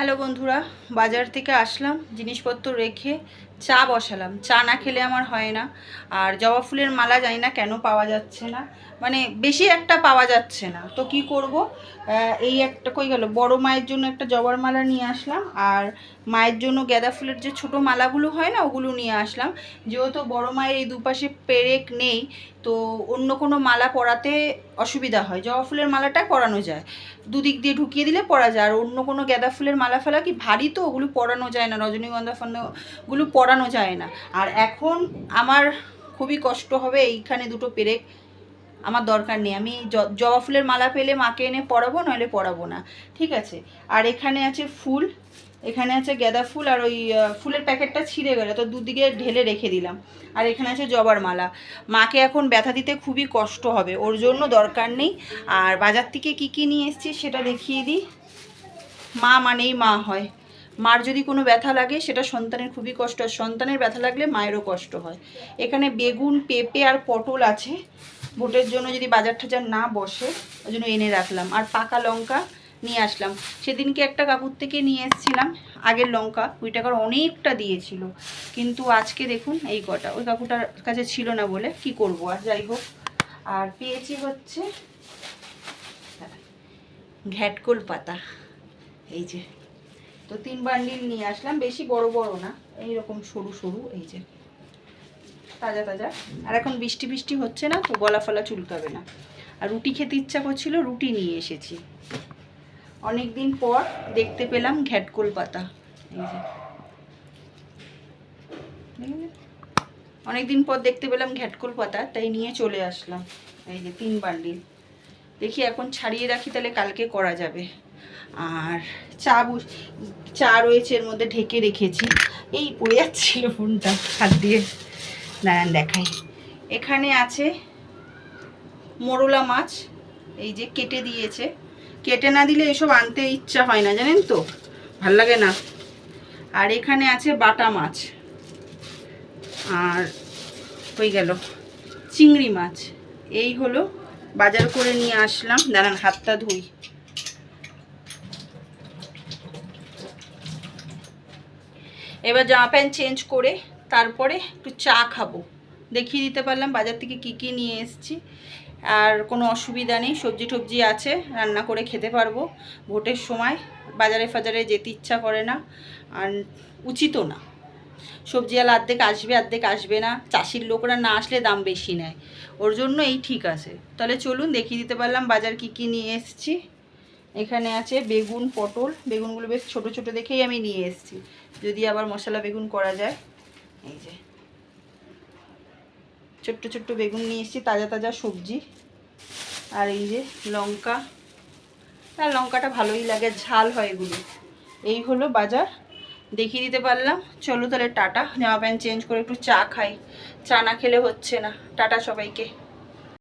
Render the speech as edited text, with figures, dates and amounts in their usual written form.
Hello বন্ধুরা, বাজার থেকে আসলাম, জিনিসপত্র রেখে চা বসালাম। চা না খেলে আমার হয় না। আর জবা ফুলের মালা জানি না কেন পাওয়া যাচ্ছে না, মানে বেশি একটা পাওয়া যাচ্ছে না। তো কি করব, এই একটা কই গেল, বড় মায়ের জন্য একটা জবার মালা নিয়ে আসলাম, আর মায়ের জন্য গাঁদা ফুলের যে ছোট মালাগুলো হয় না, ওগুলো নিয়ে আসলাম। যেহেতু বড় মায়ের এই দুপাশে পেরেক নেই, তো অন্য কোনো মালা পরাতে অসুবিধা হয়। জবা ফুলের মালাটা পরানো যায়, দুদিক দিয়ে ঢুকিয়ে দিলে পরা যায়। আর অন্য কোনো গাঁদা ফুলের মালা ফেলা কি ভারী, তো ওগুলো পরানো যায় না, রজনীগন্ধা ফন্ধাগুলো পরানো যায় না। আর এখন আমার খুবই কষ্ট হবে, এইখানে দুটো পেরেক আমার দরকার নেই। আমি জবা ফুলের মালা পেলে মাকে এনে পরাবো, নইলে পরাবো না, ঠিক আছে। আর এখানে আছে ফুল, এখানে আছে গাঁদা ফুল, আর ওই ফুলের প্যাকেটটা ছিঁড়ে গেল, তো দুদিকে ঢেলে রেখে দিলাম। আর এখানে আছে জবার মালা। মাকে এখন ব্যথা দিতে খুবই কষ্ট হবে, ওর জন্য দরকার নেই। আর বাজার থেকে কী কী নিয়ে এসেছি সেটা দেখিয়ে দিই। মা মানেই মা হয়, মার যদি কোনো ব্যথা লাগে সেটা সন্তানের খুবই কষ্ট হয়, সন্তানের ব্যথা লাগলে মায়েরও কষ্ট হয়। এখানে বেগুন, পেঁপে আর পটল আছে, ভোটের জন্য যদি বাজার টাজার না বসে ওই জন্য এনে রাখলাম। আর পাকা লঙ্কা নিয়ে আসলাম, সেদিনকে একটা কাকুর থেকে নিয়ে এসেছিলাম আগের লঙ্কা, 20 টাকার অনেকটা দিয়েছিল, কিন্তু আজকে দেখুন এই কটা, ওই কাকুটার কাছে ছিল না বলে কি করব, আর যাই হোক। আর পেয়েছি হচ্ছে ঘ্যাটকোল পাতা, এই যে, তো 3 বান্ডিল নিয়ে আসলাম, বেশি বড় বড় না, এইরকম সরু সরু, এই যে তাজা তাজা। আর এখন বৃষ্টি বৃষ্টি হচ্ছে না, তো গলা ফলা চুলকাবে না। আর রুটি খেতে ইচ্ছা করছিল, রুটি নিয়ে এসেছি। অনেক দিন পর দেখতে পেলাম ঘ্যাটকোল পাতা, এই যে অনেকদিন পর দেখতে পেলাম ঘ্যাটকোল পাতা, তাই নিয়ে চলে আসলাম। এই যে 3 বান্ডিল, দেখি এখন ছাড়িয়ে রাখি, তাহলে কালকে করা যাবে। আর চা রয়েছে এর মধ্যে, ঢেকে রেখেছি। এই পড়ে যাচ্ছিল ফোনটা হাত দিয়ে, দাঁড়ান দেখাই। এখানে আছে মোরলা মাছ, এই যে কেটে দিয়েছে, কেটে না দিলে এসব আনতে ইচ্ছা হয় না, জানেন তো, ভাল লাগে না। আর এখানে আছে বাটা মাছ, আর হয়ে গেল চিংড়ি মাছ। এই হলো বাজার করে নিয়ে আসলাম, দাঁড়ান হাতটা ধুই। এবার জামা প্যান্ট চেঞ্জ করে তারপরে একটু চা খাবো। দেখিয়ে দিতে পারলাম বাজার থেকে কি কি নিয়ে এসেছি। আর কোনো অসুবিধা নেই, সবজি টবজি আছে, রান্না করে খেতে পারবো। ভোটের সময় বাজারে ফাজারে যেতে ইচ্ছা করে না, আর উচিতও না। সবজিওয়ালা অর্ধেক আসবে, অর্ধেক আসবে না, চাষির লোকরা না আসলে দাম বেশি নেয়, ওর জন্য এই ঠিক আছে। তাহলে চলুন দেখিয়ে দিতে পারলাম বাজার কি কি নিয়ে এসেছি। এখানে আছে বেগুন, পটল, বেগুনগুলো বেশ ছোট ছোট দেখেই আমি নিয়ে এসেছি, যদি আবার মশলা বেগুন করা যায়। এই যে ছোট্ট ছোট্ট বেগুন নিয়ে এসেছি, তাজা তাজা সবজি। আর এই যে লঙ্কা, আর লঙ্কাটা ভালোই লাগে, ঝাল হয় এগুলো। এই হলো বাজার, দেখিয়ে দিতে পারলাম। চলো তাহলে টাটা, জামা প্যান্ট চেঞ্জ করে একটু চা খাই, চা না খেলে হচ্ছে না। টাটা সবাইকে।